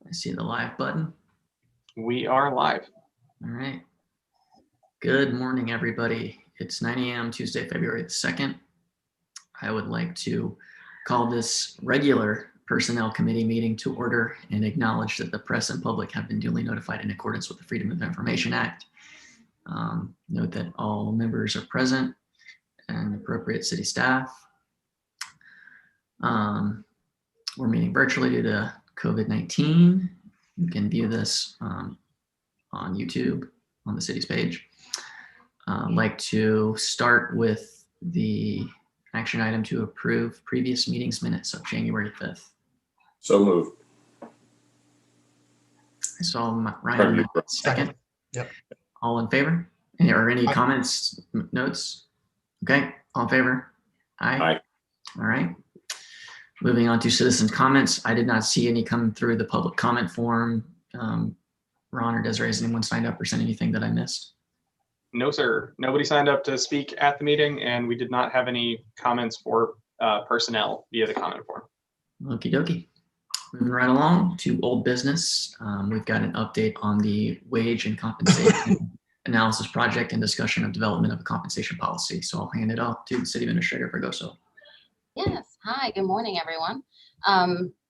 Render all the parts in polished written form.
I see the live button. We are live. All right. Good morning, everybody. It's 9 a.m. Tuesday, February the 2nd. I would like to call this regular Personnel Committee meeting to order and acknowledge that the press and public have been duly notified in accordance with the Freedom of Information Act. Note that all members are present and appropriate city staff. We're meeting virtually due to COVID-19. You can view this on YouTube on the city's page. I'd like to start with the action item to approve previous meetings minutes of January 5th. So moved. I saw Ryan second. Yep. All in favor? Or any comments, notes? Okay, all in favor? Aye. Aye. All right. Moving on to citizens' comments. I did not see any come through the public comment form. Ron or Desiree, has anyone signed up or sent anything that I missed? No, sir. Nobody signed up to speak at the meeting, and we did not have any comments for personnel via the comment form. Okie dokie. Moving right along to old business. We've got an update on the wage and compensation analysis project and discussion of development of a compensation policy. So I'll hand it off to the city administrator for Goso. Yes. Hi, good morning, everyone.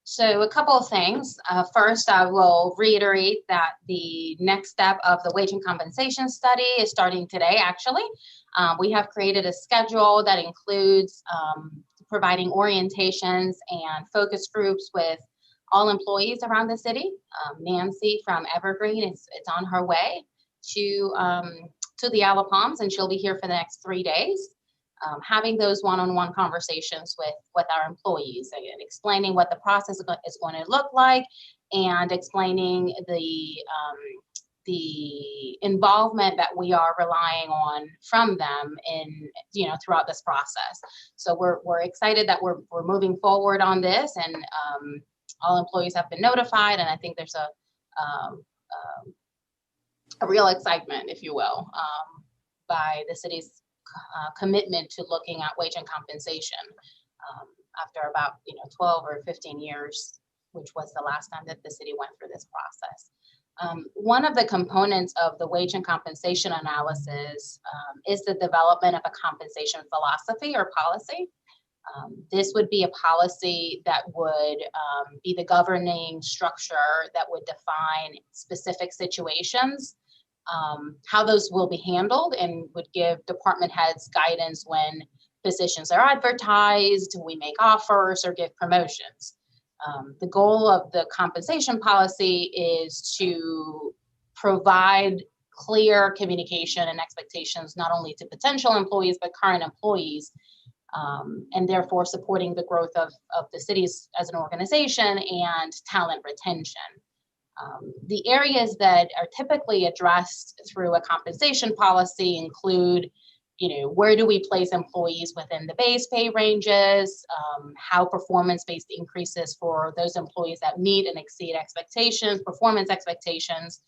So a couple of things. First, I will reiterate that the next step of the wage and compensation study is starting today, actually. We have created a schedule that includes providing orientations and focus groups with all employees around the city. Nancy from Evergreen is on her way to the Isle of Palms, and she'll be here for the next 3 days. Having those one-on-one conversations with our employees and explaining what the process is going to look like, and explaining the involvement that we are relying on from them in throughout this process. So we're excited that we're moving forward on this, and all employees have been notified, and I think there's a real excitement, if you will, by the city's commitment to looking at wage and compensation after about 12 or 15 years, which was the last time that the city went through this process. One of the components of the wage and compensation analysis is the development of a compensation philosophy or policy. This would be a policy that would be the governing structure that would define specific situations, how those will be handled, and would give department heads guidance when positions are advertised, we make offers, or give promotions. The goal of the compensation policy is to provide clear communication and expectations, not only to potential employees, but current employees, and therefore supporting the growth of the cities as an organization and talent retention. The areas that are typically addressed through a compensation policy include, where do we place employees within the base pay ranges, how performance-based increases for those employees that meet and exceed expectations, performance expectations,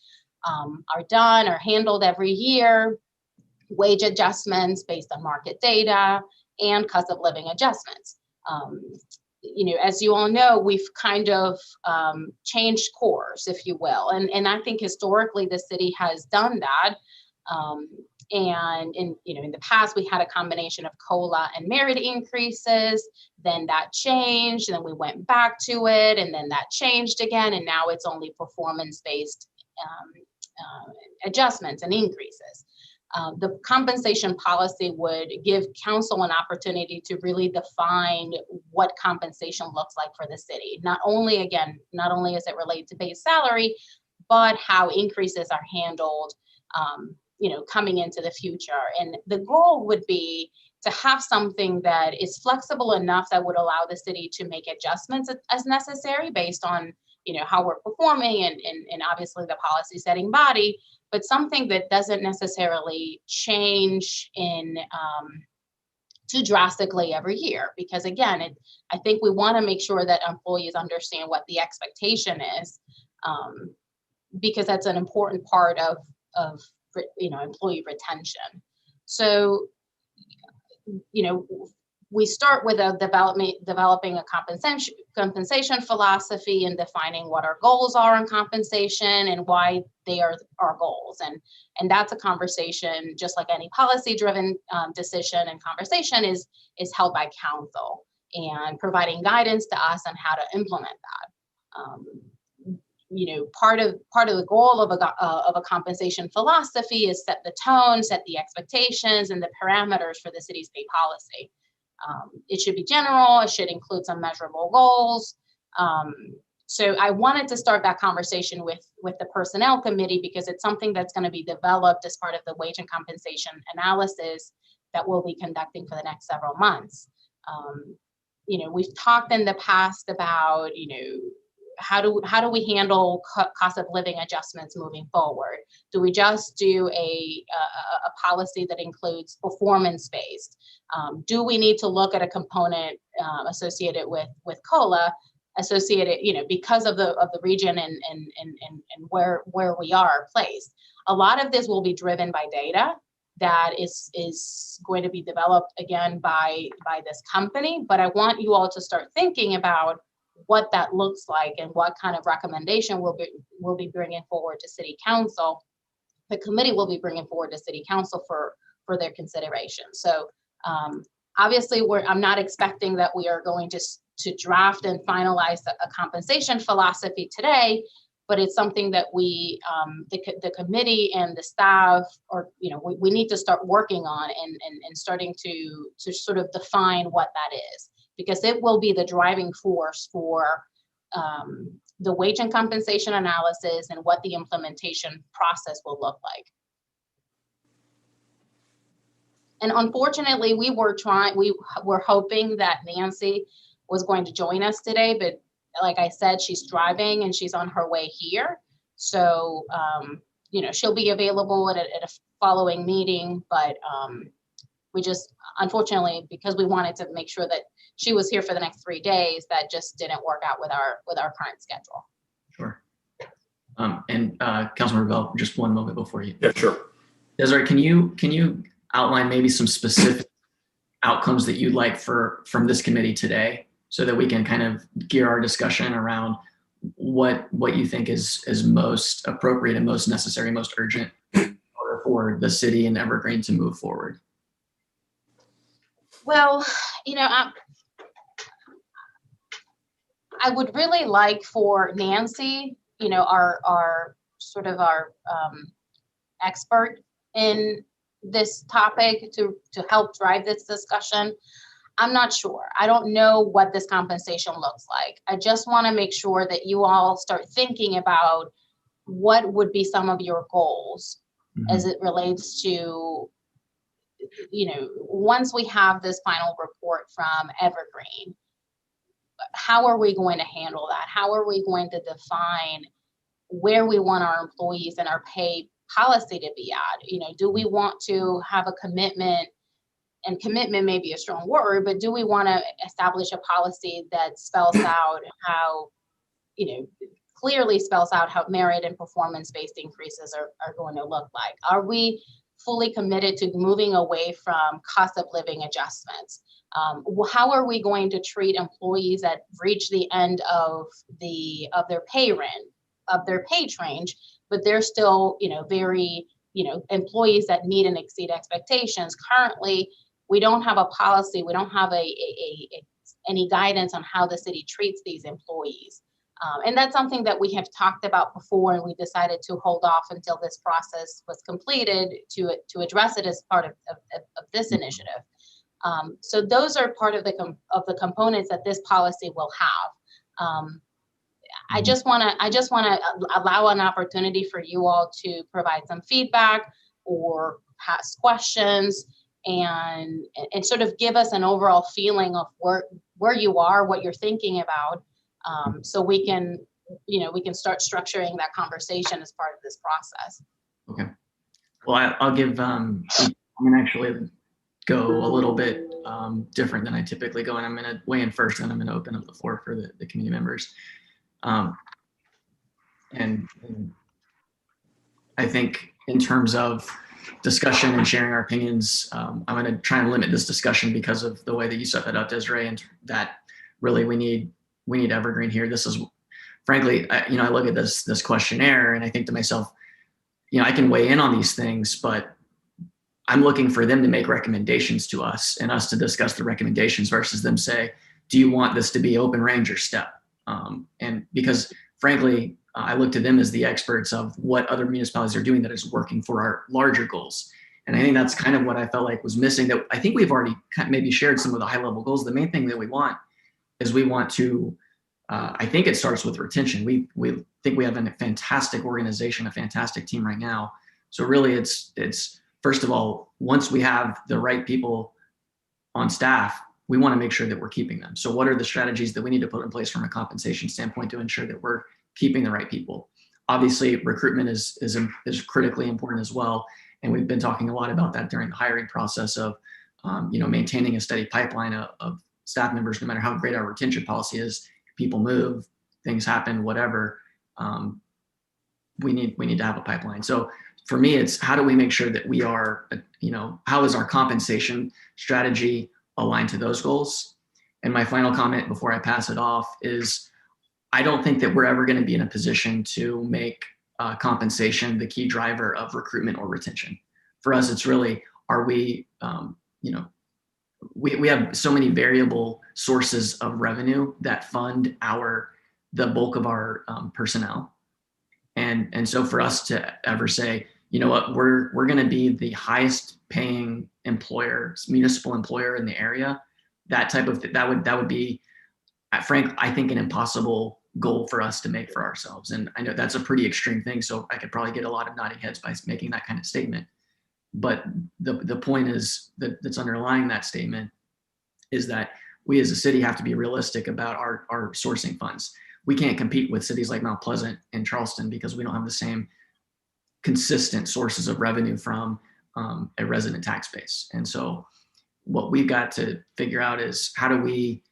are done or handled every year, wage adjustments based on market data, and cost of living adjustments. As you all know, we've kind of changed course, if you will. And I think historically the city has done that. And in the past, we had a combination of COLA and merit increases. Then that changed, and then we went back to it, and then that changed again. And now it's only performance-based adjustments and increases. The compensation policy would give council an opportunity to really define what compensation looks like for the city. Not only as it relates to base salary, but how increases are handled, coming into the future. And the goal would be to have something that is flexible enough that would allow the city to make adjustments as necessary based on, how we're performing and obviously the policy setting body, but something that doesn't necessarily change in too drastically every year. Because again, I think we want to make sure that employees understand what the expectation is, because that's an important part of employee retention. So, we start with developing a compensation philosophy and defining what our goals are in compensation and why they are our goals. And that's a conversation, just like any policy-driven decision and conversation is held by council and providing guidance to us on how to implement that. Part of the goal of a compensation philosophy is set the tone, set the expectations, and the parameters for the city's pay policy. It should be general. It should include some measurable goals. So I wanted to start that conversation with the personnel committee because it's something that's going to be developed as part of the wage and compensation analysis that we'll be conducting for the next several months. We've talked in the past about, how do we handle cost of living adjustments moving forward? Do we just do a policy that includes performance-based? Do we need to look at a component associated with COLA, because of the region and where we are placed? A lot of this will be driven by data that is going to be developed again by this company, but I want you all to start thinking about what that looks like and what kind of recommendation we'll be bringing forward to City Council. The committee will be bringing forward to City Council for their consideration. So obviously, I'm not expecting that we are going to draft and finalize a compensation philosophy today, but it's something that we, the committee and the staff, we need to start working on and starting to sort of define what that is, because it will be the driving force for the wage and compensation analysis and what the implementation process will look like. And unfortunately, we were hoping that Nancy was going to join us today, but like I said, she's driving and she's on her way here. So, she'll be available at a following meeting, but we just, unfortunately, because we wanted to make sure that she was here for the next 3 days, that just didn't work out with our current schedule. Sure. And Councilmember Bell, just one moment before you. Yeah, sure. Desiree, can you outline maybe some specific outcomes that you'd like from this committee today, so that we can kind of gear our discussion around what you think is most appropriate and most necessary, most urgent in order for the city and Evergreen to move forward? Well, I would really like for Nancy, our expert in this topic, to help drive this discussion. I'm not sure. I don't know what this compensation looks like. I just want to make sure that you all start thinking about what would be some of your goals as it relates to, once we have this final report from Evergreen, how are we going to handle that? How are we going to define where we want our employees and our pay policy to be at? Do we want to have a commitment? And commitment may be a strong word, but do we want to establish a policy that spells out how, clearly spells out how merit and performance-based increases are going to look like? Are we fully committed to moving away from cost of living adjustments? How are we going to treat employees that reach the end of their pay range, but they're still, very, employees that meet and exceed expectations? Currently, we don't have a policy. We don't have any guidance on how the city treats these employees. And that's something that we have talked about before, and we decided to hold off until this process was completed to address it as part of this initiative. So those are part of the components that this policy will have. I just want to allow an opportunity for you all to provide some feedback or ask questions, and sort of give us an overall feeling of where you are, what you're thinking about, so we can start structuring that conversation as part of this process. Okay. Well, I'll give, I'm going to actually go a little bit different than I typically go, and I'm going to weigh in first, and I'm going to open up the floor for the community members. And I think in terms of discussion and sharing our opinions. I'm going to try and limit this discussion because of the way that you set that up, Desiree, and that really we need Evergreen here. This is, frankly, I look at this questionnaire and I think to myself, I can weigh in on these things, but I'm looking for them to make recommendations to us and us to discuss the recommendations versus them say, do you want this to be open range or step? And because frankly, I look to them as the experts of what other municipalities are doing that is working for our larger goals. And I think that's kind of what I felt like was missing, that I think we've already maybe shared some of the high level goals. The main thing that we want is we want to, I think it starts with retention. We think we have a fantastic organization, a fantastic team right now. So really it's first of all, once we have the right people on staff, we want to make sure that we're keeping them. So what are the strategies that we need to put in place from a compensation standpoint to ensure that we're keeping the right people? Obviously, recruitment is critically important as well. And we've been talking a lot about that during the hiring process of, maintaining a steady pipeline of staff members, no matter how great our retention policy is. People move, things happen, whatever. We need to have a pipeline. So for me, it's how do we make sure that we are, how is our compensation strategy aligned to those goals? And my final comment before I pass it off is I don't think that we're ever going to be in a position to make compensation the key driver of recruitment or retention. For us, it's really, are we, we have so many variable sources of revenue that fund the bulk of our personnel. And so for us to ever say, you know what, we're going to be the highest paying municipal employer in the area, that would be, Frank, I think an impossible goal for us to make for ourselves. And I know that's a pretty extreme thing. So I could probably get a lot of nodding heads by making that kind of statement. But the point is that's underlying that statement is that we as a city have to be realistic about our sourcing funds. We can't compete with cities like Mount Pleasant and Charleston because we don't have the same consistent sources of revenue from a resident tax base. And so what we've got to figure out is how do we,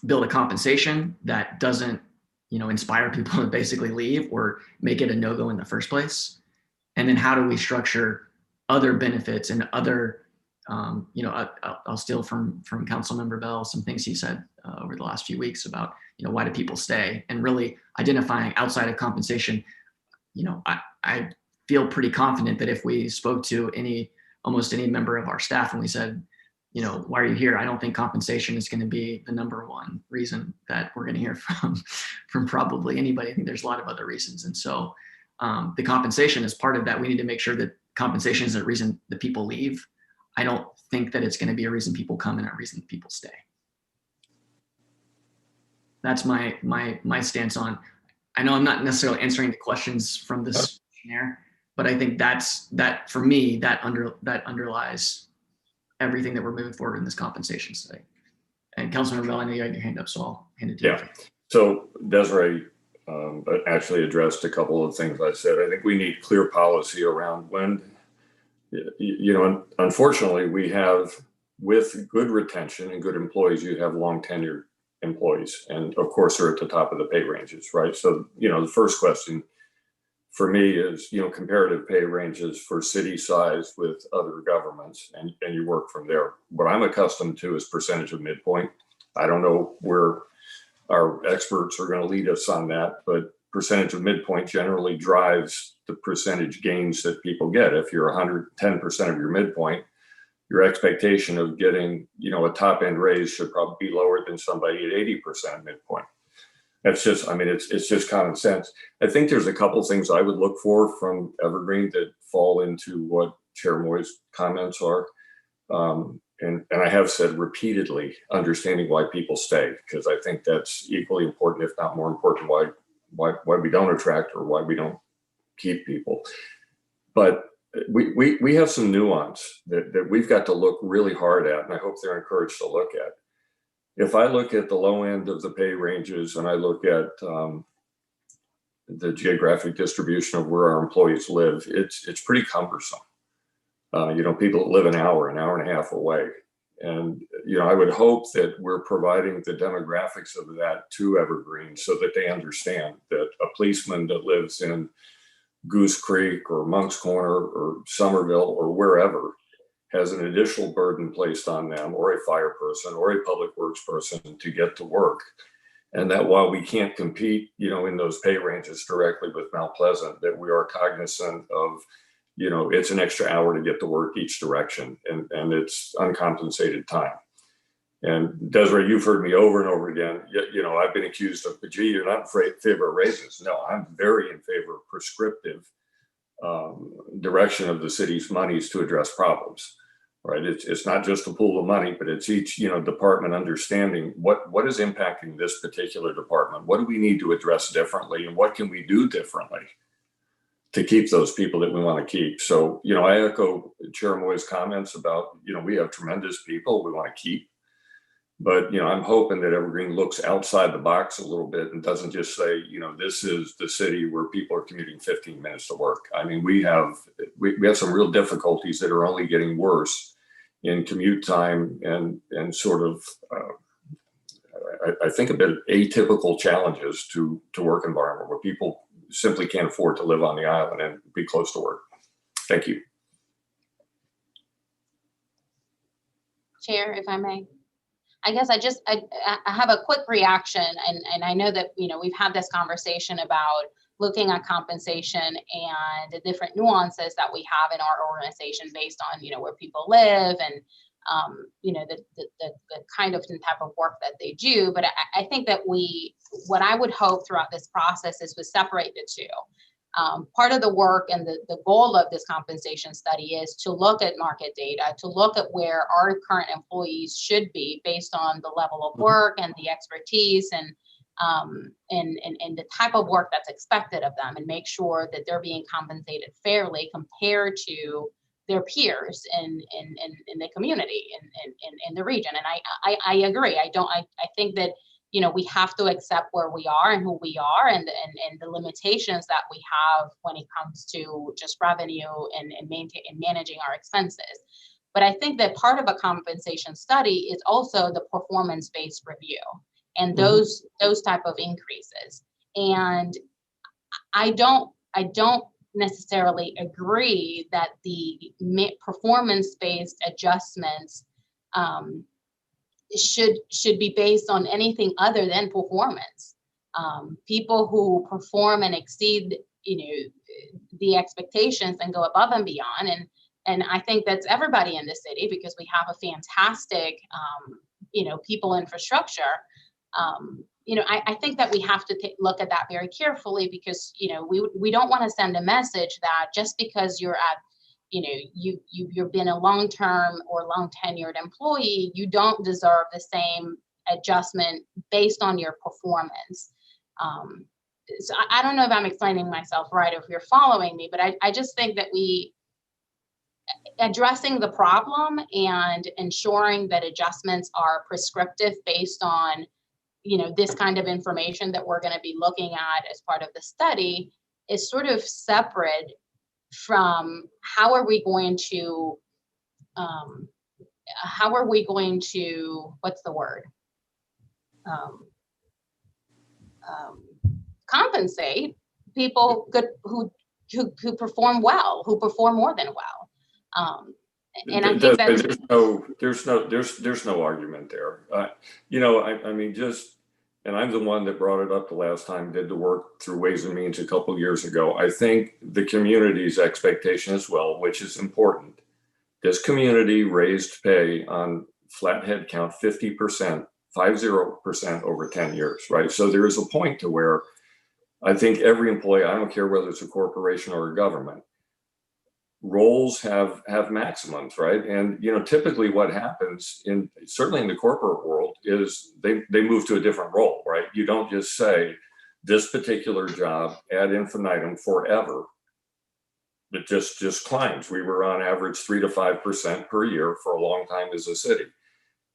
build a compensation that doesn't, inspire people to basically leave or make it a no-go in the first place. And then how do we structure other benefits and other, I'll steal from Councilmember Bell some things he said over the last few weeks about, why do people stay, and really identifying outside of compensation. I feel pretty confident that if we spoke to almost any member of our staff and we said, why are you here? I don't think compensation is going to be the number one reason that we're going to hear from probably anybody. I think there's a lot of other reasons. And so the compensation is part of that. We need to make sure that compensation is a reason that people leave. I don't think that it's going to be a reason people come and a reason people stay. That's my stance on. I know I'm not necessarily answering the questions from this questionnaire, but I think that for me, that underlies everything that we're moving forward in this compensation study. And Councilmember Bell, I know you had your hand up, so I'll hand it to you. Yeah. So Desiree actually addressed a couple of things I said. I think we need clear policy around when, unfortunately, we have, with good retention and good employees, you have long tenured employees. And of course, they're at the top of the pay ranges, right? So, the first question for me is, comparative pay ranges for city size with other governments, and you work from there. What I'm accustomed to is percentage of midpoint. I don't know where our experts are going to lead us on that, but percentage of midpoint generally drives the percentage gains that people get. If you're 110% of your midpoint, your expectation of getting, a top end raise should probably be lower than somebody at 80% midpoint. That's just, it's just common sense. I think there's a couple of things I would look for from Evergreen that fall into what Chair Moy's comments are. And I have said repeatedly, understanding why people stay, because I think that's equally important, if not more important, why we don't attract or why we don't keep people. But we have some nuance that we've got to look really hard at, and I hope they're encouraged to look at. If I look at the low end of the pay ranges and I look at the geographic distribution of where our employees live, it's pretty cumbersome. People that live an hour and a half away. And, I would hope that we're providing the demographics of that to Evergreen so that they understand that a policeman that lives in Goose Creek or Monk's Corner or Somerville or wherever has an additional burden placed on them, or a fire person or a public works person to get to work. And that while we can't compete, in those pay ranges directly with Mount Pleasant, that we are cognizant of, it's an extra hour to get to work each direction, and it's uncompensated time. And Desiree, you've heard me over and over again, I've been accused of, gee, you're not in favor of raises. No, I'm very in favor of prescriptive direction of the city's monies to address problems, right? It's not just a pool of money, but it's each, department understanding what is impacting this particular department. What do we need to address differently, and what can we do differently to keep those people that we want to keep? So, I echo Chair Moy's comments about, we have tremendous people we want to keep. But, I'm hoping that Evergreen looks outside the box a little bit and doesn't just say, this is the city where people are commuting 15 minutes to work. I mean, we have some real difficulties that are only getting worse in commute time and sort of, I think, a bit atypical challenges to work environment where people simply can't afford to live on the island and be close to work. Thank you. Chair, if I may. I guess I have a quick reaction, and I know that, we've had this conversation about looking at compensation and the different nuances that we have in our organization based on, where people live and, the kind of type of work that they do. But I think that what I would hope throughout this process is to separate the two. Part of the work and the goal of this compensation study is to look at market data, to look at where our current employees should be based on the level of work and the expertise and the type of work that's expected of them, and make sure that they're being compensated fairly compared to their peers in the community, in the region. And I agree. I think that we have to accept where we are and who we are, and the limitations that we have when it comes to just revenue and managing our expenses. But I think that part of a compensation study is also the performance-based review and those type of increases. And I don't necessarily agree that the performance-based adjustments should be based on anything other than performance. People who perform and exceed, the expectations and go above and beyond. And I think that's everybody in the city, because we have a fantastic, people infrastructure. I think that we have to look at that very carefully, because, we don't want to send a message that just because you're at, you've been a long-term or long-tenured employee, you don't deserve the same adjustment based on your performance. So I don't know if I'm explaining myself right, or if you're following me, but I just think that addressing the problem and ensuring that adjustments are prescriptive based on, this kind of information that we're going to be looking at as part of the study is sort of separate from how are we going to what's the word, compensate people who perform well, who perform more than well. And I think that there's no argument there. I mean, and I'm the one that brought it up the last time, did the work through Ways and Means a couple of years ago. I think the community's expectation as well, which is important. This community raised pay on flat head count 50%, 50% over 10 years, right? So there is a point to where I think every employee, I don't care whether it's a corporation or a government, roles have maximums, right? And typically what happens certainly in the corporate world is they move to a different role, right? You don't just say this particular job ad infinitum forever. It just climbs. We were on average 3 to 5% per year for a long time as a city.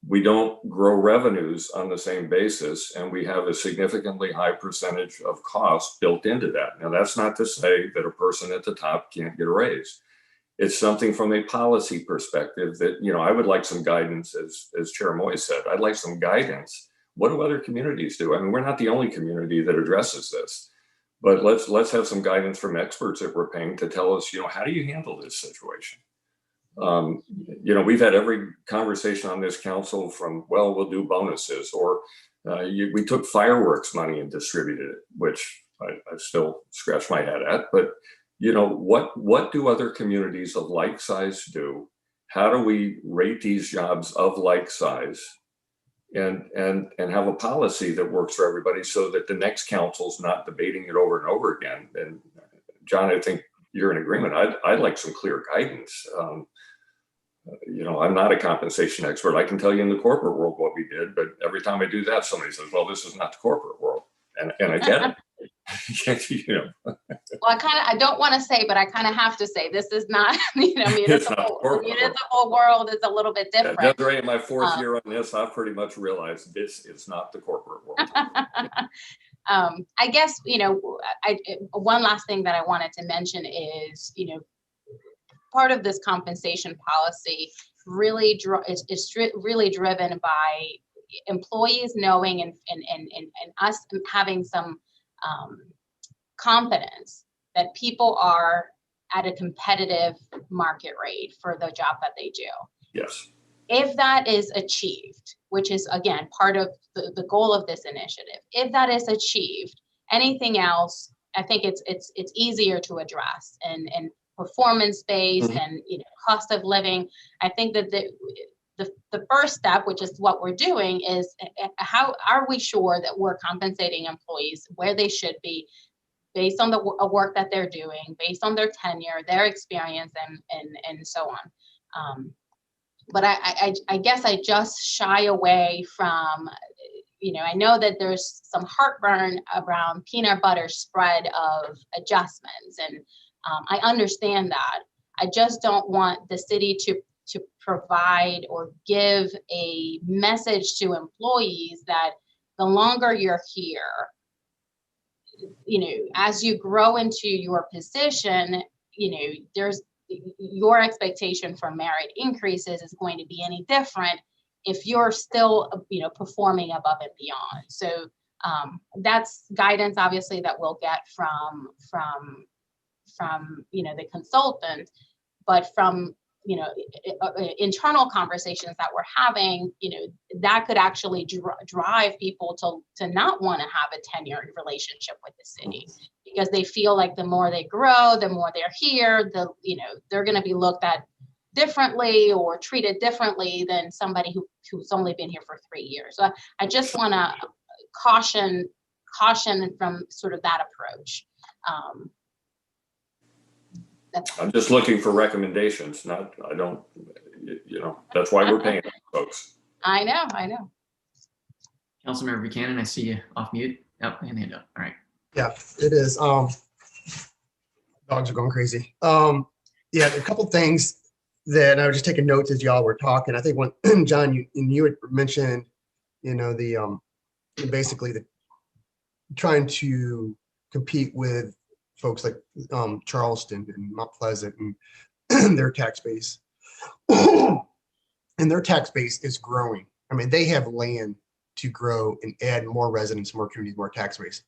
We don't grow revenues on the same basis, and we have a significantly high percentage of cost built into that. Now, that's not to say that a person at the top can't get a raise. It's something from a policy perspective that, I would like some guidance, as Chair Moy said. I'd like some guidance. What do other communities do? I mean, we're not the only community that addresses this. But let's have some guidance from experts that we're paying to tell us, how do you handle this situation? We've had every conversation on this council from, well, we'll do bonuses, or we took fireworks money and distributed it, which I still scratch my head at. But what do other communities of like size do? How do we rate these jobs of like size, and have a policy that works for everybody, so that the next council's not debating it over and over again? And John, I think you're in agreement. I'd like some clear guidance. I'm not a compensation expert. I can tell you in the corporate world what we did, but every time I do that, somebody says, well, this is not the corporate world. And I get it. Well, I don't want to say, but I kind of have to say, this is not, municipal world is a little bit different. Desiree, in my fourth year on this, I've pretty much realized this is not the corporate world. I guess, one last thing that I wanted to mention is, part of this compensation policy really is really driven by employees knowing and us having some confidence that people are at a competitive market rate for the job that they do. Yes. If that is achieved, which is again part of the goal of this initiative, if that is achieved, anything else, I think it's easier to address, and performance-based and cost of living. I think that the first step, which is what we're doing, is how are we sure that we're compensating employees where they should be, based on the work that they're doing, based on their tenure, their experience, and so on. But I guess I just shy away from, I know that there's some heartburn around peanut butter spread of adjustments, and I understand that. I just don't want the city to provide or give a message to employees that the longer you're here, as you grow into your position, there's your expectation for merit increases is going to be any different if you're still, performing above and beyond. So that's guidance, obviously, that we'll get from the consultant, but from internal conversations that we're having, that could actually drive people to not want to have a tenured relationship with the city, because they feel like the more they grow, the more they're here, they're going to be looked at differently or treated differently than somebody who's only been here for 3 years. So I just want to caution from sort of that approach. I'm just looking for recommendations. That's why we're paying folks. I know. Councilmember Buchanan, I see you off mute. Yep, and hand up. All right. Yeah, it is. Dogs are going crazy. A couple things that I was just taking notes as y'all were talking. I think when John, you had mentioned, basically the trying to compete with folks like Charleston and Mount Pleasant and their tax base. And their tax base is growing. I mean, they have land to grow and add more residents, more communities, more tax base.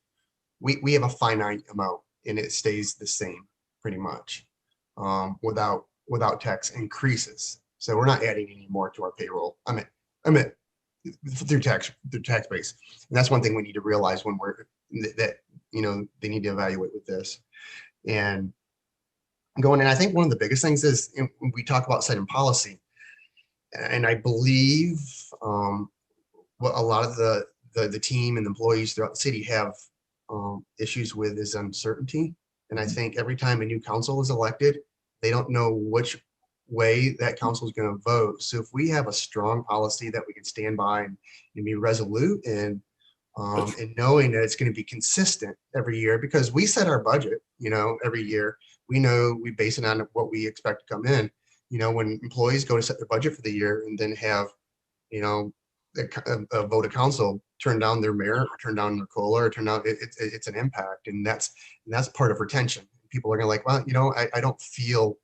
We have a finite amount, and it stays the same pretty much without tax increases. So we're not adding any more to our payroll. I mean through tax base. And that's one thing we need to realize when we're that they need to evaluate with this. And going in, I think one of the biggest things is when we talk about setting policy, and I believe what a lot of the team and the employees throughout the city have issues with is uncertainty. And I think every time a new council is elected, they don't know which way that council is going to vote. So if we have a strong policy that we can stand by and be resolute and knowing that it's going to be consistent every year, because we set our budget, every year, we know we base it on what we expect to come in. When employees go to set their budget for the year and then have, a vote of council turn down their merit or turn down their COLA or turn down, it's an impact. And that's part of retention. People are going to I don't feel,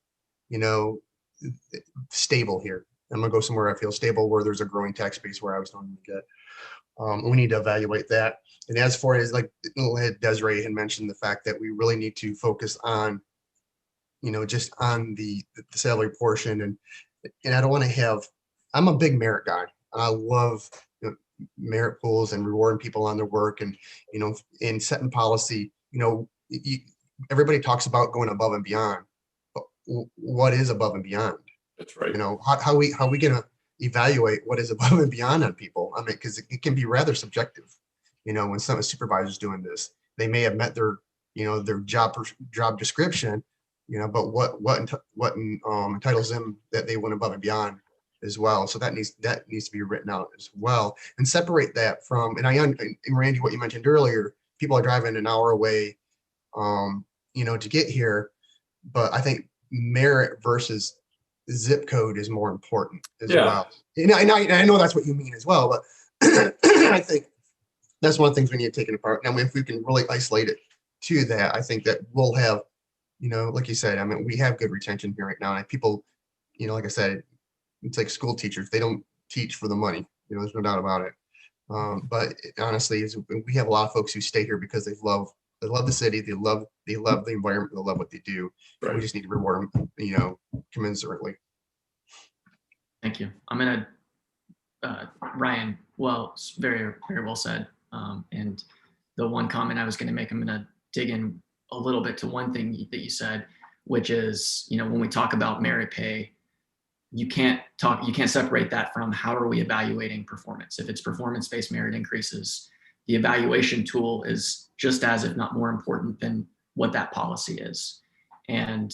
stable here. I'm gonna go somewhere I feel stable, where there's a growing tax base where I was normally get. We need to evaluate that. And as for it, like Desiree had mentioned, the fact that we really need to focus on, just on the salary portion. And I don't want to have, I'm a big merit guy. I love merit pools and rewarding people on their work, and, in setting policy, everybody talks about going above and beyond, but what is above and beyond? That's right. How we going to evaluate what is above and beyond on people? I mean, because it can be rather subjective. When some supervisor's doing this, they may have met their job description, but what entitles them that they went above and beyond as well. So that needs to be written out as well, and separate that from. And and Randy, what you mentioned earlier, people are driving an hour away, to get here, but I think merit versus zip code is more important as well. And I know that's what you mean as well, but I think that's one of the things we need to take it apart. Now, if we can really isolate it to that, I think that we'll have, like you said, I mean, we have good retention here right now. And people, like I said, it's like school teachers. They don't teach for the money. There's no doubt about it. But honestly, we have a lot of folks who stay here because they love the city. They love the environment. They love what they do. Right. We just need to reward them, commensurately. Thank you. I'm going to, Ryan, well, very, very well said. And the one comment I was going to make, I'm going to dig in a little bit to one thing that you said, which is, when we talk about merit pay, you can't separate that from how are we evaluating performance. If it's performance-based merit increases, the evaluation tool is just as, if not more important than what that policy is. And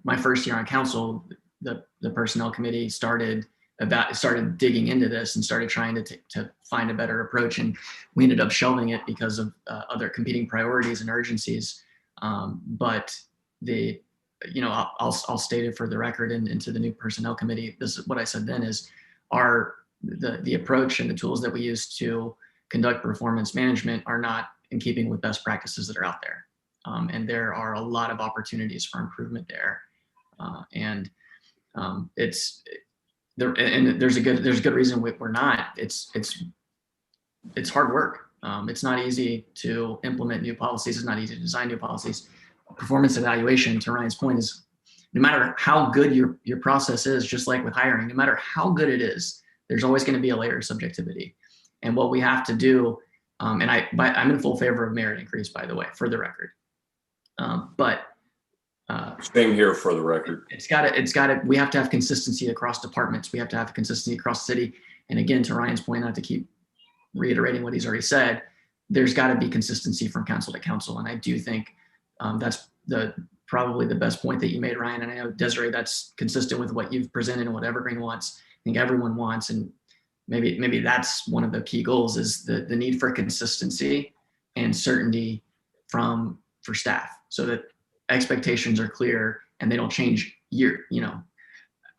my first year on council, the personnel committee started digging into this and started trying to find a better approach, and we ended up shelving it because of other competing priorities and urgencies. But I'll state it for the record and into the new personnel committee. This is what I said then is the approach and the tools that we use to conduct performance management are not in keeping with best practices that are out there. And there are a lot of opportunities for improvement there. It's there, and there's a good reason we're not. It's hard work. It's not easy to implement new policies. It's not easy to design new policies. Performance evaluation, to Ryan's point, is no matter how good your process is, just like with hiring, no matter how good it is, there's always going to be a layer of subjectivity. And what we have to do, and I'm in full favor of merit increase, by the way, for the record. But same here for the record. We have to have consistency across departments. We have to have consistency across the city. And again, to Ryan's point, not to keep reiterating what he's already said, there's got to be consistency from council to council. And I do think that's probably the best point that you made, Ryan. And I know, Desiree, that's consistent with what you've presented and what Evergreen wants. I think everyone wants, and maybe that's one of the key goals, is the need for consistency and certainty for staff, so that expectations are clear and they don't change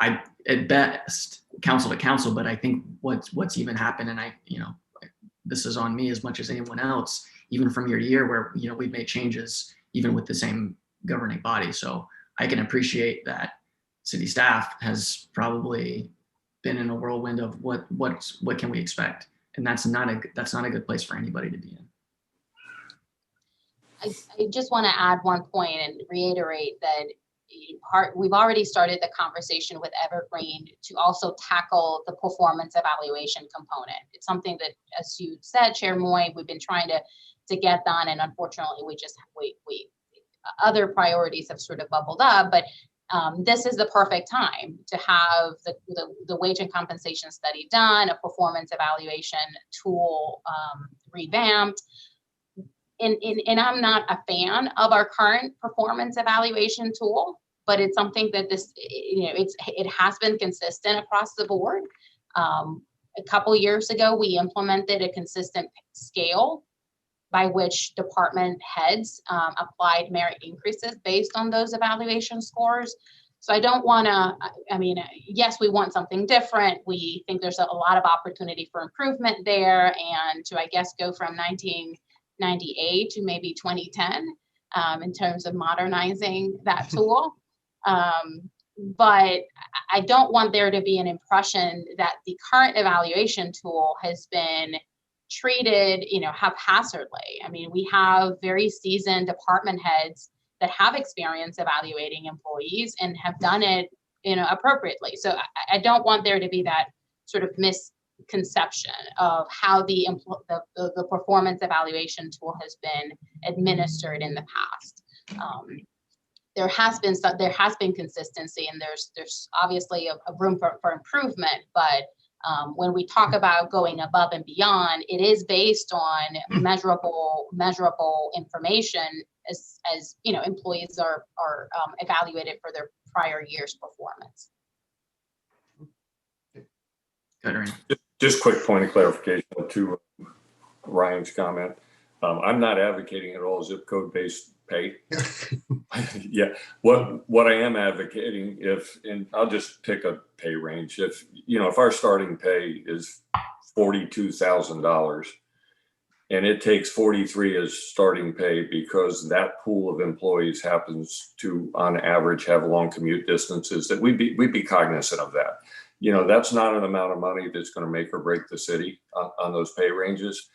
at best council to council. But I think what's even happened, and this is on me as much as anyone else, even from year to year, where we've made changes even with the same governing body. So I can appreciate that city staff has probably been in a whirlwind of what can we expect, and that's not a good place for anybody to be in. I just want to add one point and reiterate that we've already started the conversation with Evergreen to also tackle the performance evaluation component. It's something that, as you said, Chair Moy, we've been trying to get done, and unfortunately we other priorities have sort of bubbled up, but this is the perfect time to have the wage and compensation study done, a performance evaluation tool revamped. And I'm not a fan of our current performance evaluation tool, but it's something that it has been consistent across the board. A couple years ago, we implemented a consistent scale by which department heads applied merit increases based on those evaluation scores. So I don't want to, yes, we want something different. We think there's a lot of opportunity for improvement there, and to, I guess, go from 1998 to maybe 2010 in terms of modernizing that tool. But I don't want there to be an impression that the current evaluation tool has been treated, haphazardly. I mean, we have very seasoned department heads that have experience evaluating employees and have done it, appropriately. So I don't want there to be that sort of misconception of how the performance evaluation tool has been administered in the past. There has been consistency, and there's obviously a room for improvement, but when we talk about going above and beyond, it is based on measurable information as employees are evaluated for their prior year's performance. Good, Ernie. Just quick point of clarification to Ryan's comment. I'm not advocating at all zip code based pay. Yeah, what I am advocating, and I'll just pick a pay range. If our starting pay is $42,000 and it takes 43 as starting pay because that pool of employees happens to, on average, have long commute distances, that we'd be cognizant of that. That's not an amount of money that's going to make or break the city on those pay ranges.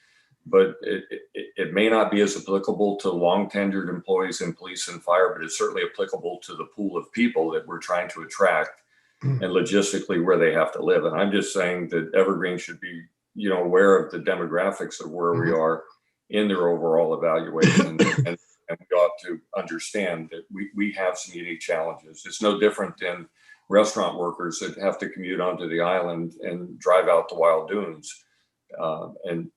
But it may not be as applicable to long tenured employees in police and fire, but it's certainly applicable to the pool of people that we're trying to attract and logistically where they have to live. And I'm just saying that Evergreen should be, aware of the demographics of where we are in their overall evaluation. and we ought to understand that we have some unique challenges. It's no different than restaurant workers that have to commute onto the island and drive out to Wild Dunes. And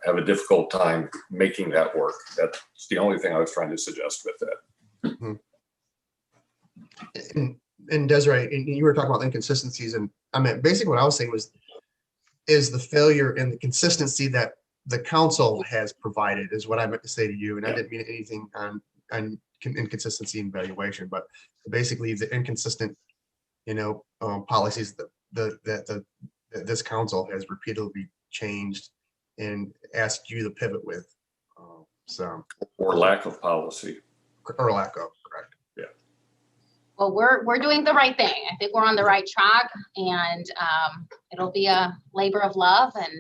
have a difficult time making that work. That's the only thing I was trying to suggest with that. And Desiree, and you were talking about inconsistencies, and I mean, basically what I was saying is the failure in the consistency that the council has provided is what I meant to say to you. And I didn't mean anything on inconsistency in valuation, but basically the inconsistent, policies that this council has repeatedly changed and asked you to pivot with. Or lack of policy. Or lack of, correct. Yeah. Well, we're doing the right thing. I think we're on the right track, and it'll be a labor of love, and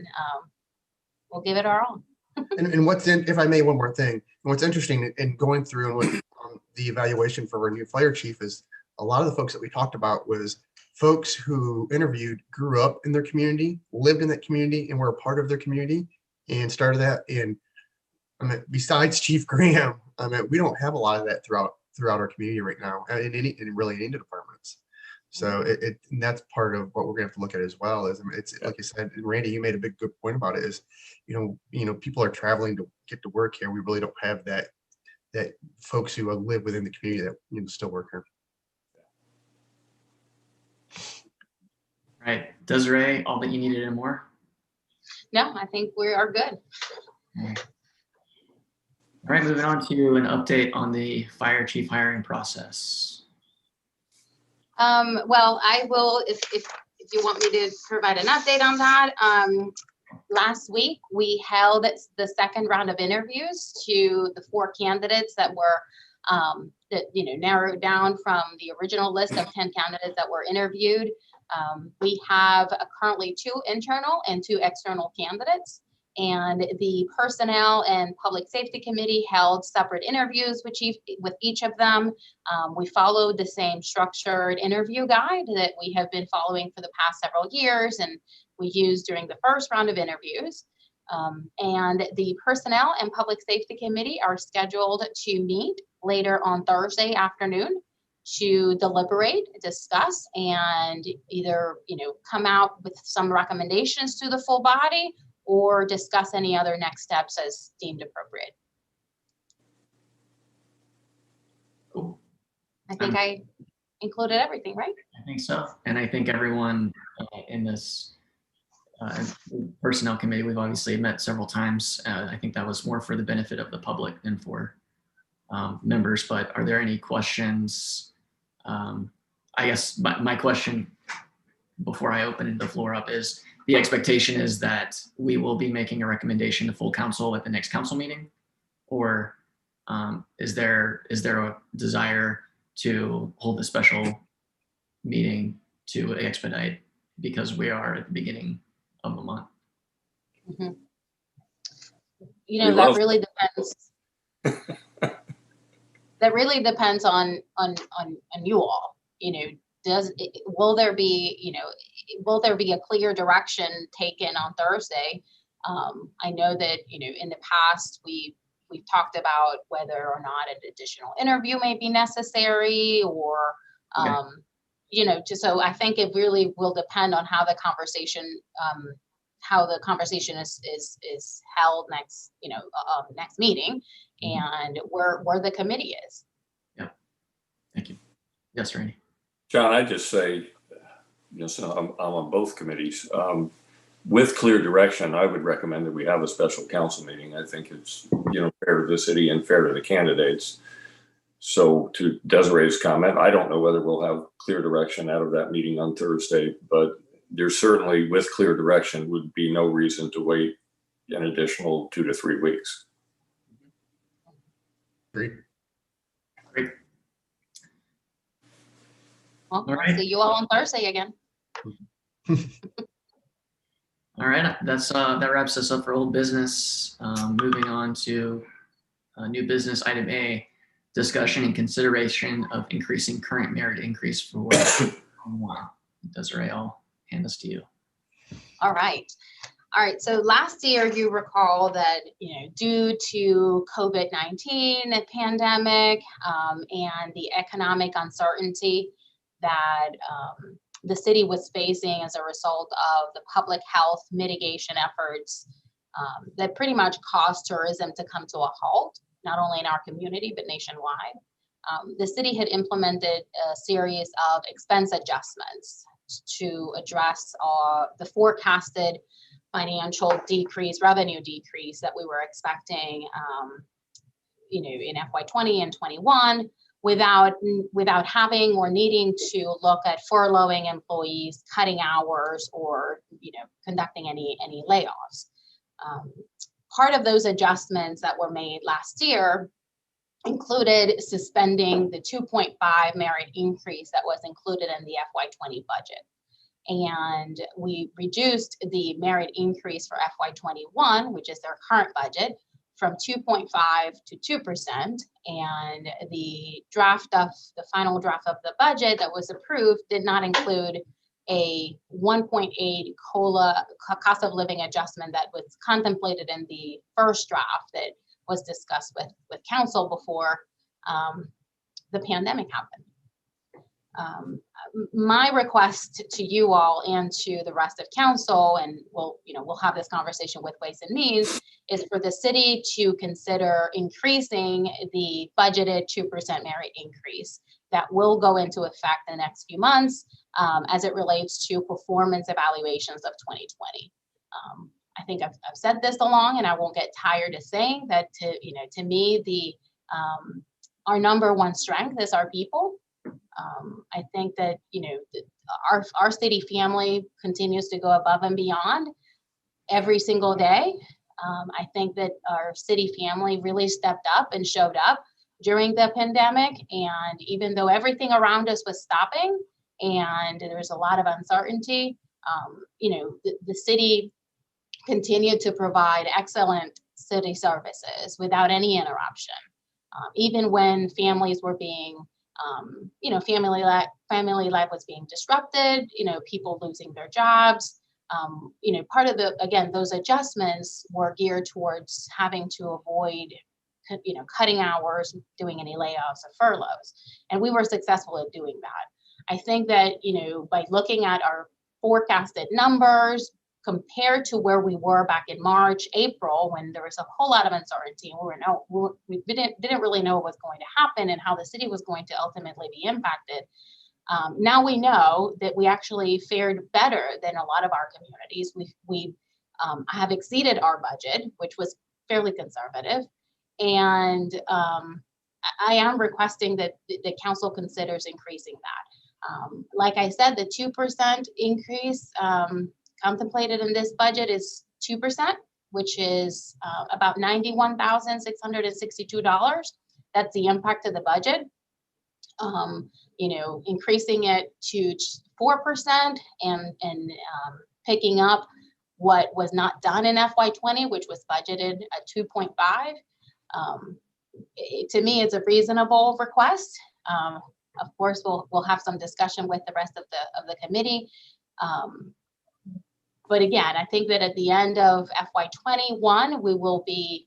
we'll give it our all. And if I may, one more thing. What's interesting in going through and what the evaluation for our new fire chief is, a lot of the folks that we talked about was folks who interviewed grew up in their community, lived in that community, and were a part of their community and started that. And I mean, besides Chief Graham, I mean, we don't have a lot of that throughout our community right now, in really any departments. So and that's part of what we're gonna have to look at as well. Is it's like you said, and Randy, you made a good point about it. Is people are traveling to get to work here. We really don't have that folks who live within the community that still work here. Right. Desiree, all that you needed and more? No, I think we are good. All right, moving on to an update on the fire chief hiring process. Well, I will, if you want me to provide an update on that. Last week, we held the second round of interviews to the 4 candidates that were narrowed down from the original list of 10 candidates that were interviewed. We have currently 2 internal and 2 external candidates, and the Personnel and Public Safety Committee held separate interviews with each of them. We followed the same structured interview guide that we have been following for the past several years, and we used during the first round of interviews. And the Personnel and Public Safety Committee are scheduled to meet later on Thursday afternoon to deliberate, discuss, and either come out with some recommendations to the full body or discuss any other next steps as deemed appropriate. Cool. I think I included everything, right? I think so. And I think everyone in this personnel committee, we've obviously met several times. I think that was more for the benefit of the public than for members, but are there any questions? I guess my question before I open the floor up is, the expectation is that we will be making a recommendation to full council at the next council meeting, or is there a desire to hold a special meeting to expedite because we are at the beginning of the month. Mhm. We That love- really depends. That really depends on you all. Will there be a clear direction taken on Thursday? I know that in the past we've talked about whether or not an additional interview may be necessary, or just so I think it really will depend on how the conversation is held next next meeting, and where the committee is. Yeah. Thank you. Yes, Randy. John, I just say, so I'm on both committees. With clear direction, I would recommend that we have a special council meeting. I think it's, fair to the city and fair to the candidates. So to Desiree's comment, I don't know whether we'll have clear direction out of that meeting on Thursday, but there's certainly, with clear direction, would be no reason to wait an additional 2 to 3 weeks. Great. Great. Well, All I'll right. see you all on Thursday again. All right, that wraps us up for old business. Moving on to new business, item A, discussion and consideration of increasing current merit increase for one. Desiree, I'll hand this to you. All right. So last year, you recall that, due to COVID-19 pandemic and the economic uncertainty that the city was facing as a result of the public health mitigation efforts that pretty much caused tourism to come to a halt, not only in our community, but nationwide. The city had implemented a series of expense adjustments to address the forecasted financial revenue decrease that we were expecting, in FY20 and 21, without having or needing to look at furloughing employees, cutting hours, or conducting any layoffs. Part of those adjustments that were made last year included suspending the 2.5 merit increase that was included in the FY20 budget. And we reduced the merit increase for FY21, which is their current budget, from 2.5 to 2%. And the final draft of the budget that was approved did not include a 1.8 COLA cost of living adjustment that was contemplated in the first draft that was discussed with council before the pandemic happened. My request to you all and to the rest of council, and we'll have this conversation with Ways and Means, is for the city to consider increasing the budgeted 2% merit increase that will go into effect in the next few months as it relates to performance evaluations of 2020. I think I've said this along, and I won't get tired of saying that. To me, our number one strength is our people. I think that our city family continues to go above and beyond every single day. I think that our city family really stepped up and showed up during the pandemic, and even though everything around us was stopping and there was a lot of uncertainty, the city continued to provide excellent city services without any interruption, even when families were being family life was being disrupted, people losing their jobs. Part of those adjustments were geared towards having to avoid, cutting hours, doing any layoffs or furloughs. And we were successful at doing that. I think that, by looking at our forecasted numbers compared to where we were back in March, April, when there was a whole lot of uncertainty and we didn't really know what was going to happen and how the city was going to ultimately be impacted. Now we know that we actually fared better than a lot of our communities. We have exceeded our budget, which was fairly conservative. And I am requesting that the council considers increasing that. Like I said, the 2% increase contemplated in this budget is 2%, which is about $91,662. That's the impact of the budget. increasing it to 4% and picking up what was not done in FY20, which was budgeted at 2.5. To me, it's a reasonable request. Of course, we'll have some discussion with the rest of the committee. But again, I think that at the end of FY21, we'll be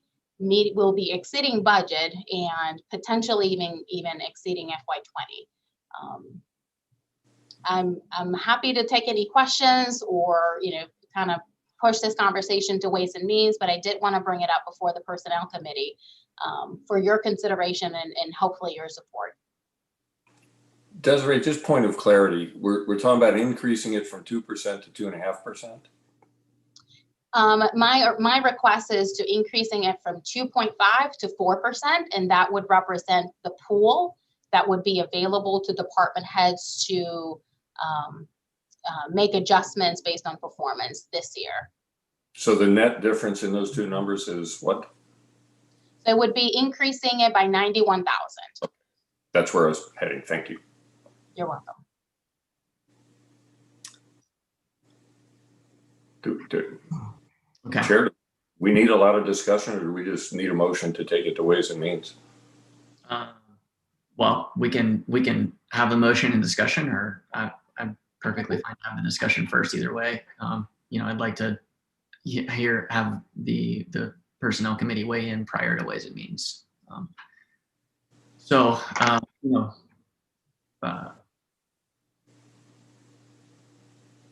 exceeding budget and potentially even exceeding FY20. I'm happy to take any questions or kind of push this conversation to Ways and Means, but I did want to bring it up before the Personnel Committee for your consideration and hopefully your support. Desiree, just point of clarity, we're talking about increasing it from 2% to 2.5%? My request is to increasing it from 2.5 to 4%, and that would represent the pool that would be available to department heads to make adjustments based on performance this year. So the net difference in those two numbers is what? So it would be increasing it by 91,000. That's where I was heading. Thank you. You're welcome. Okay. Chair, we need a lot of discussion, or do we just need a motion to take it to Ways and Means? Well, we can have a motion and discussion, or I'm perfectly fine to have the discussion first. Either way, I'd like to have the Personnel Committee weigh in prior to Ways and Means.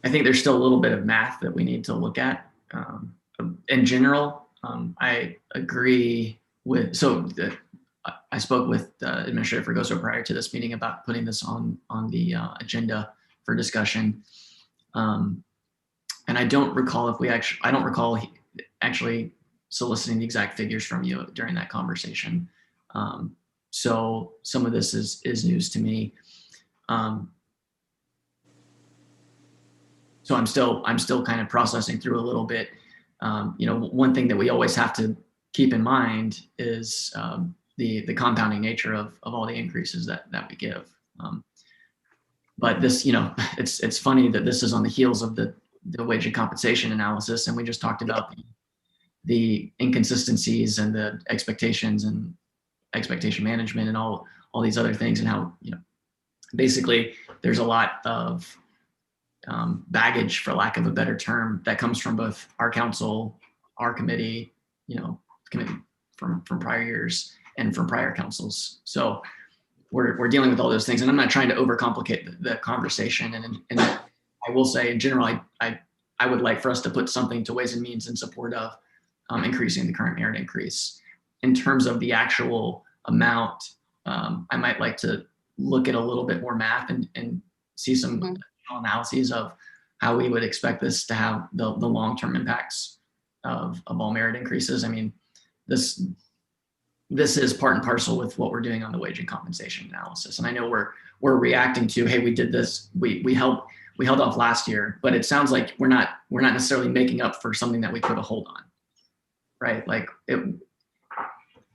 I think there's still a little bit of math that we need to look at. In general, I agree with, I spoke with Administrator Fregoso prior to this meeting about putting this on the agenda for discussion. And I don't recall actually soliciting the exact figures from you during that conversation. So some of this is news to me. So I'm still kind of processing through a little bit. One thing that we always have to keep in mind is the compounding nature of all the increases that we give. But this, it's funny that this is on the heels of the wage and compensation analysis, and we just talked about the inconsistencies and the expectations and expectation management and all these other things, and how basically there's a lot of baggage, for lack of a better term, that comes from both our council, our committee, committee from prior years and from prior councils. So we're dealing with all those things, and I'm not trying to overcomplicate the conversation. And I will say, in general, I would like for us to put something to Ways and Means in support of increasing the current merit increase. In terms of the actual amount, I might like to look at a little bit more math and see some analyses of how we would expect this to have the long-term impacts of all merit increases. I mean, this is part and parcel with what we're doing on the wage and compensation analysis. And I know we're reacting to, hey, we did this, we held off last year, but it sounds like we're not necessarily making up for something that we put a hold on, right? Like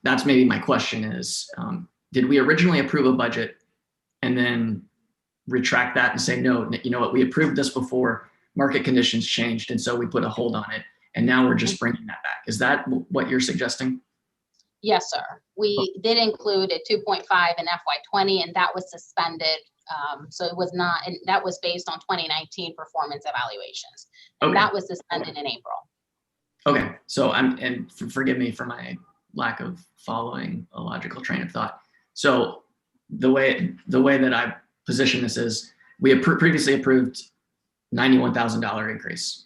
that's maybe my question is, did we originally approve a budget and then retract that and say, no, you know what, we approved this before, market conditions changed, and so we put a hold on it, and now we're just bringing that back? Is that what you're suggesting? Yes, sir. We did include a 2.5 in FY20, and that was suspended. So it was not, and that was based on 2019 performance evaluations. And Okay. that was suspended in April. Okay, so forgive me for my lack of following a logical train of thought. So the way that I position this is, we previously approved $91,000 increase.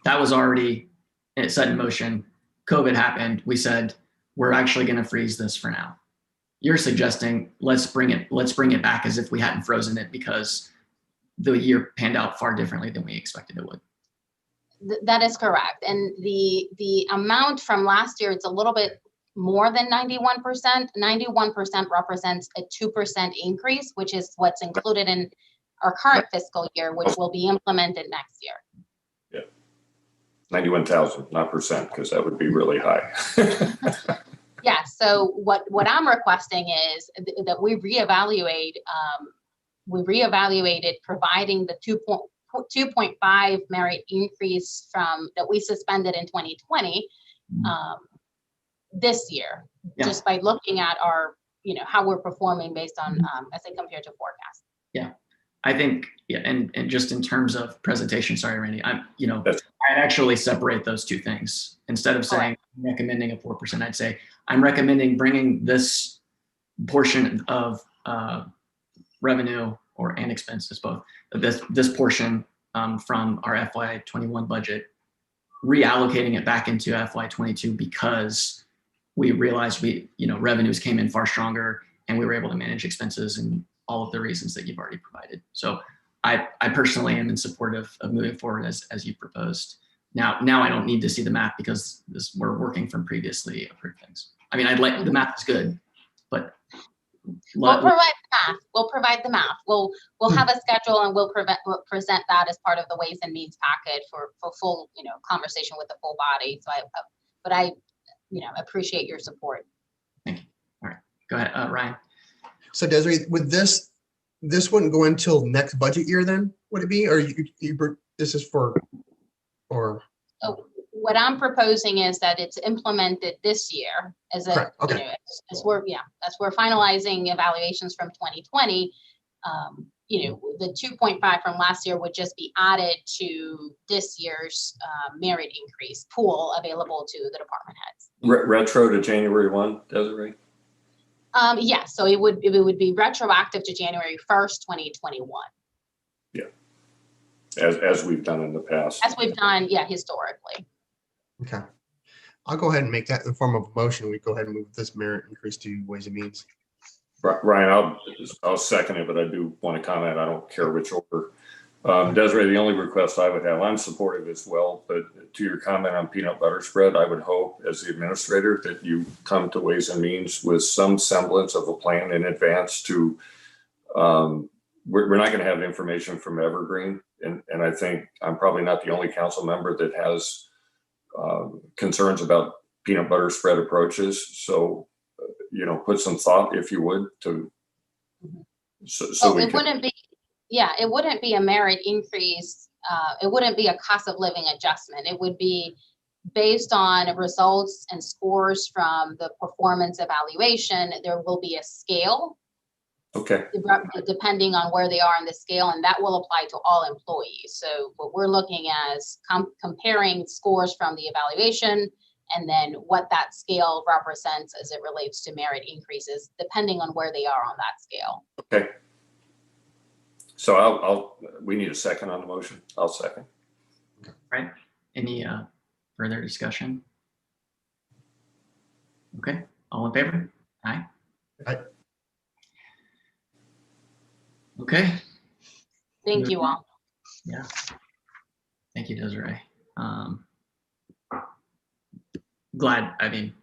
That was already set in motion. COVID happened. We said, we're actually going to freeze this for now. You're suggesting let's bring it back as if we hadn't frozen it, because the year panned out far differently than we expected it would. That is correct. And the amount from last year, it's a little bit more than 91%. 91% represents a 2% increase, which is what's included in our current fiscal year, which will be implemented next year. Yeah, 91,000, not percent, because that would be really high. Yes. So what I'm requesting is that we reevaluate, providing the 2.5 merit increase that we suspended in 2020 this year, Yeah. just by looking at our, how we're performing based on, as they compare to forecast. Yeah, I think, yeah, and just in terms of presentation, sorry, Randy, I'd actually separate those two things. Instead of saying I'm recommending a 4%, I'd say I'm recommending bringing this portion of revenue and expenses, both this portion from our FY21 budget, reallocating it back into FY22 because we realized revenues came in far stronger and we were able to manage expenses and all of the reasons that you've already provided. So I personally am in support of moving forward as you proposed. Now I don't need to see the math because we're working from previously approved things. I mean, the math is good, but we'll provide the math. We'll have a schedule and we'll present that as part of the Ways and Means packet for full, conversation with the full body. So I appreciate your support. Thank you. All right, go ahead, Ryan. So Desiree, with this wouldn't go until next budget year then, would it be? Or this is for, or? So what I'm proposing is that it's implemented this year as a, okay. As we're finalizing evaluations from 2020, the 2.5 from last year would just be added to this year's merit increase pool available to the department heads. Retro to January 1, Desiree? Yes, so it would be retroactive to January 1st, 2021. Yeah, as we've done in the past. As we've done, historically. Okay, I'll go ahead and make that in the form of a motion. We go ahead and move this merit increase to Ways and Means. Ryan, I'll second it, but I do want to comment. I don't care which order. Desiree, the only request I would have, I'm supportive as well, but to your comment on peanut butter spread, I would hope as the administrator that you come to Ways and Means with some semblance of a plan in advance to, we're not going to have information from Evergreen. And I think I'm probably not the only council member that has concerns about peanut butter spread approaches. So, put some thought, if you would, to, it wouldn't be a merit increase. It wouldn't be a cost of living adjustment. It would be based on results and scores from the performance evaluation. There will be a scale. Okay. Depending on where they are in the scale, and that will apply to all employees. So what we're looking at is comparing scores from the evaluation and then what that scale represents as it relates to merit increases, depending on where they are on that scale. Okay. So we need a second on the motion. I'll second. Right. Any further discussion? Okay. All in favor? Aye. Aye. Okay. Thank you all. Yeah. Thank you, Desiree. Glad, I mean,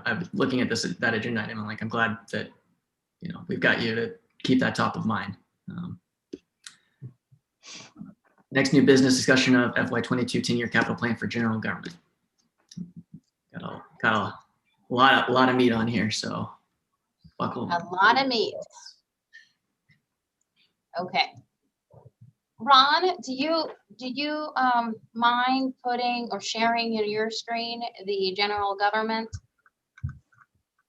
I'm looking at that agenda item, I'm glad that, we've got you to keep that top of mind. Next new business discussion of FY22 10-year capital plan for general government. Got a lot of meat on here, so buckle. A lot of meat. Okay. Ron, do you mind putting or sharing your screen the general government?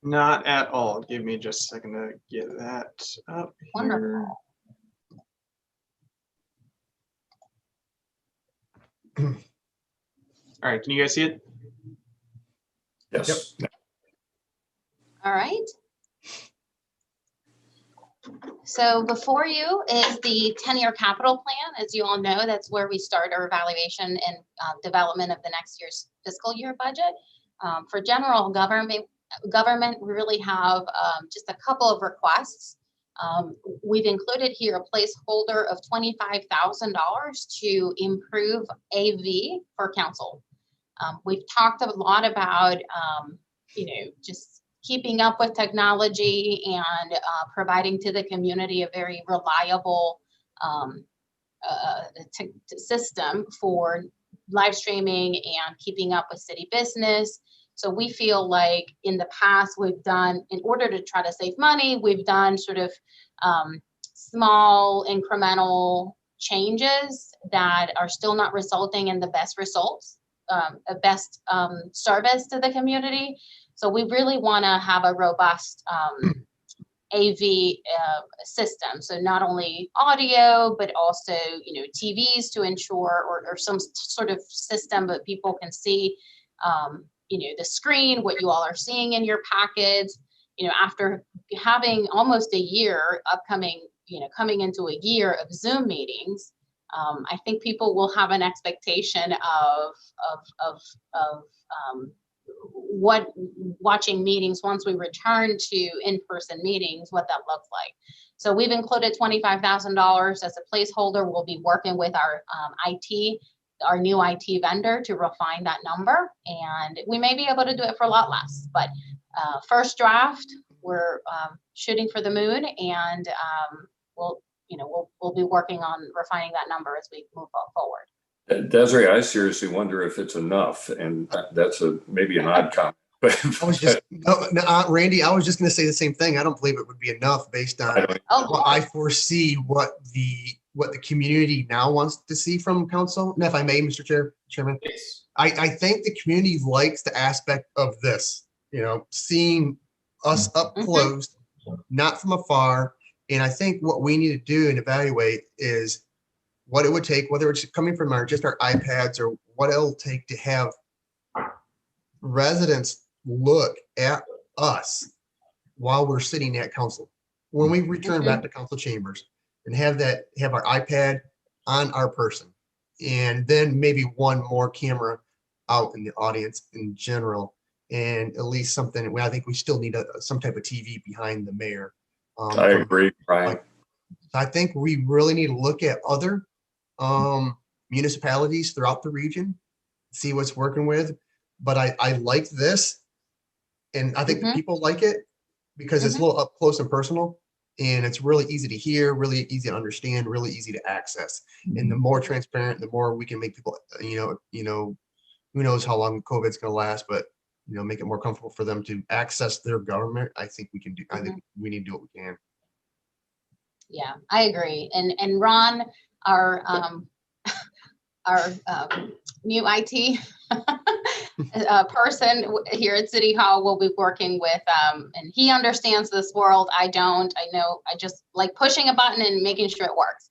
Not at all. Give me just a second to get that up here. Wonderful. All right, can you guys see it? Yes. Yep. All right. So before you is the 10-year capital plan. As you all know, that's where we start our evaluation and development of the next year's fiscal year budget. For general government, we really have just a couple of requests. We've included here a placeholder of $25,000 to improve AV for council. We've talked a lot about, just keeping up with technology and providing to the community a very reliable system for live streaming and keeping up with city business. So we feel like in the past we've done, in order to try to save money, we've done sort of small incremental changes that are still not resulting in the best results, best service to the community. So we really want to have a robust AV system. So not only audio, but also, TVs to ensure, or some sort of system that people can see, the screen, what you all are seeing in your packets. After having almost a year upcoming, coming into a year of Zoom meetings, I think people will have an expectation of what watching meetings once we return to in-person meetings, what that looks like. So we've included $25,000 as a placeholder. We'll be working with our our new IT vendor to refine that number, and we may be able to do it for a lot less. But first draft, we're shooting for the moon, and we'll be working on refining that number as we move forward. Desiree, I seriously wonder if it's enough, and that's maybe an odd comment. I was just Randy. I was just going to say the same thing. I don't believe it would be enough based on what I foresee what the community now wants to see from council. And if I may, Mr. Chairman, Yes. I think the community likes the aspect of this. Seeing us up close, not from afar. And I think what we need to do and evaluate is what it would take, whether it's coming from just our iPads or what it'll take to have residents look at us while we're sitting at council. When we return back to council chambers and have our iPad on our person, and then maybe one more camera out in the audience in general, and at least something. I think we still need some type of TV behind the mayor. I agree, Brian. I think we really need to look at other municipalities throughout the region, see what's working with. But I like this, and I think the people like it because it's a little up close and personal, and it's really easy to hear, really easy to understand, really easy to access. And the more transparent, the more we can make people, who knows how long COVID's going to last, but make it more comfortable for them to access their government. I think we can do. I think we need to do what we can. Yeah, I agree. And Ron, our new IT person here at City Hall, will be working with, and he understands this world. I don't. I know. I just like pushing a button and making sure it works.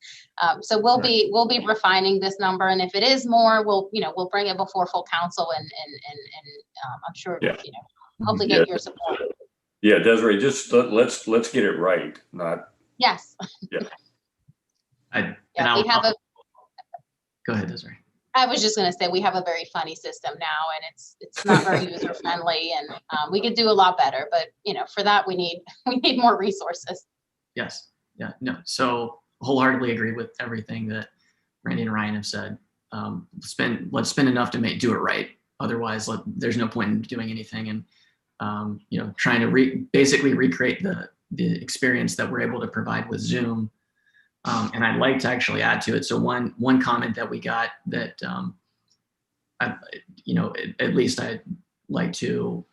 So we'll be refining this number, and if it is more, we'll bring it before full council, and I'm sure hopefully get your support. Yeah, Desiree, just let's get it right, not. Yes. Yeah. Go ahead, Desiree. I was just going to say we have a very funny system now, and it's not very user friendly, and we could do a lot better. But for that we need more resources. Yes. Yeah. No. So wholeheartedly agree with everything that Randy and Ryan have said. Let's spend enough to do it right. Otherwise, there's no point in doing anything and trying to basically recreate the experience that we're able to provide with Zoom. And I'd like to actually add to it. So one comment that we got that, at least I'd like to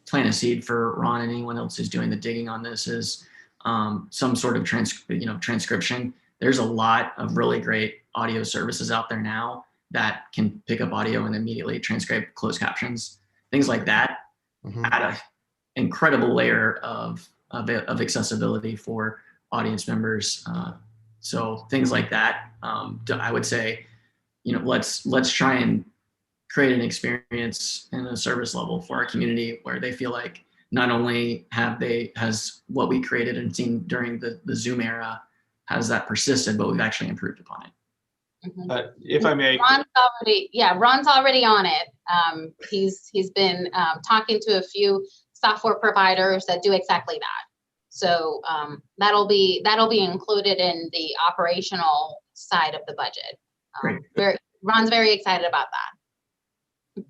plant a seed for Ron and anyone else who's doing the digging on this is some sort of transcription. There's a lot of really great audio services out there now that can pick up audio and immediately transcribe closed captions, things like that. Add an incredible layer of accessibility for audience members. So things like that, I would say, let's try and create an experience and a service level for our community where they feel like not only has what we created and seen during the Zoom era has that persisted, but we've actually improved upon it. If I may, Ron's already on it. He's been talking to a few software providers that do exactly that. So that'll be included in the operational side of the budget. Ron's very excited about that.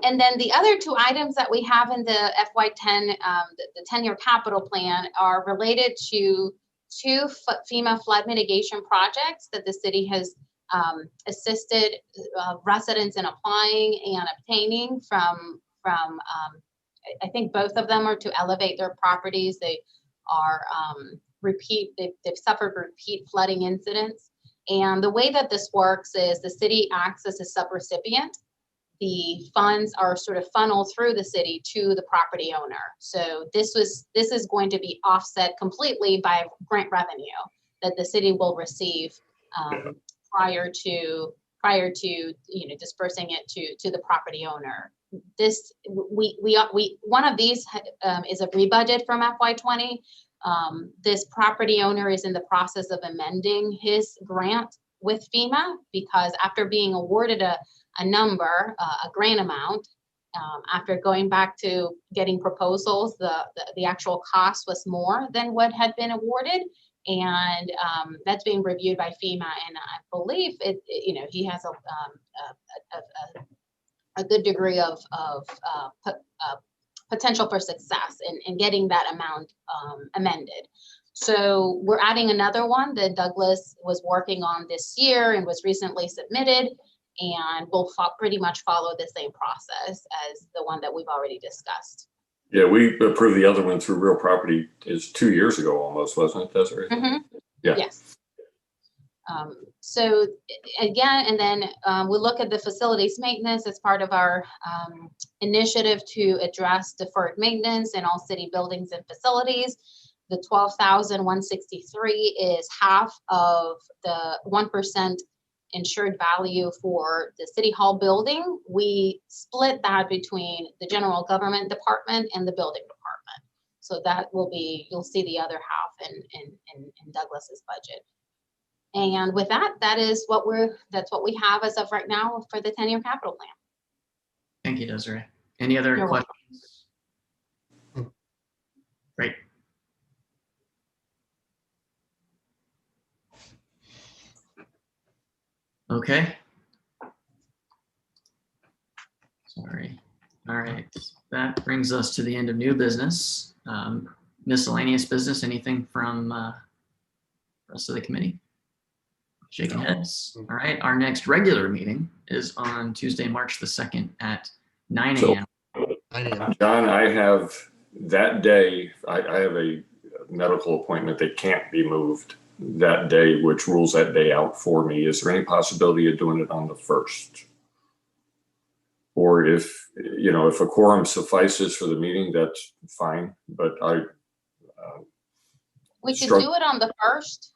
And then the other two items that we have in the FY10, the 10-year capital plan, are related to two FEMA flood mitigation projects that the city has assisted residents in applying and obtaining from I think both of them are to elevate their properties. They are they've suffered repeat flooding incidents. And the way that this works is the city acts as a subrecipient. The funds are sort of funneled through the city to the property owner. So this is going to be offset completely by grant revenue that the city will receive prior to dispersing it to the property owner. This one of these is a rebudget from FY20. This property owner is in the process of amending his grant with FEMA because after being awarded a grant amount, after going back to getting proposals, the actual cost was more than what had been awarded. And that's being reviewed by FEMA, and I believe he has a good degree of potential for success in getting that amount amended. So we're adding another one that Douglas was working on this year and was recently submitted, and we'll pretty much follow the same process as the one that we've already discussed. Yeah, we approved the other one through real property is 2 years ago almost, wasn't it, Desiree? Mm-hmm. Yeah. Yes. So again, and then we look at the facilities maintenance as part of our initiative to address deferred maintenance in all city buildings and facilities. The $12,163 is half of the 1% insured value for the city hall building. We split that between the general government department and the building department. So that will be, you'll see the other half in Douglas's budget. And with that, that's what we have as of right now for the 10-year capital plan. Thank you, Desiree. Any other You're questions? Great. Okay. Sorry. All right. That brings us to the end of new business. Miscellaneous business, anything from the rest of the committee? Shaking heads. All right. Our next regular meeting is on Tuesday, March the 2nd at 9 a.m. John, I have that day, I have a medical appointment that can't be moved that day, which rules that day out for me. Is there any possibility of doing it on the 1st? Or if a quorum suffices for the meeting, that's fine. But we could do it on the 1st.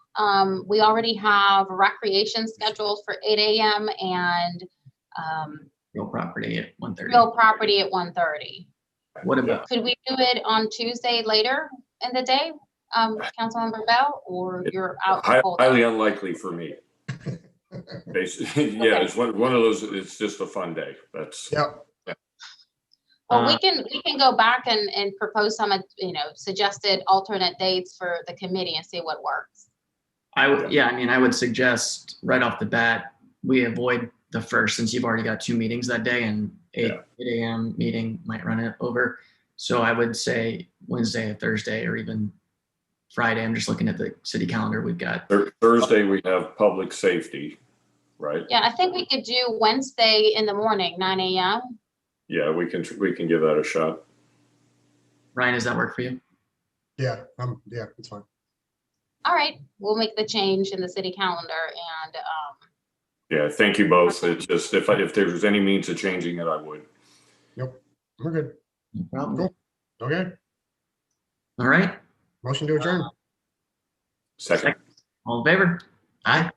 We already have recreation scheduled for 8 a.m. and Real property at 1:30. real property at 1:30. What about? Could we do it on Tuesday later in the day, Councilmember Bell, or you're out? Highly unlikely for me. Basically, yeah, okay. It's one of those. It's just a fun day. That's Well, we can go back and propose some suggested alternate dates for the committee and see what works. I would suggest right off the bat we avoid the 1st since you've already got 2 meetings that day, and 8 a.m. meeting might run it over. So I would say Wednesday or Thursday or even Friday. I'm just looking at the city calendar. We've got Thursday. We have public safety, right? Yeah, I think we could do Wednesday in the morning, 9 a.m. Yeah, we can give that a shot. Ryan, does that work for you? Yeah, it's fine. All right, we'll make the change in the city calendar and. Yeah, thank you both. It's just if there was any means of changing it, I would. Yep, we're good. No problem. Cool. Okay. All right. Motion to adjourn. Second. All in favor? Aye.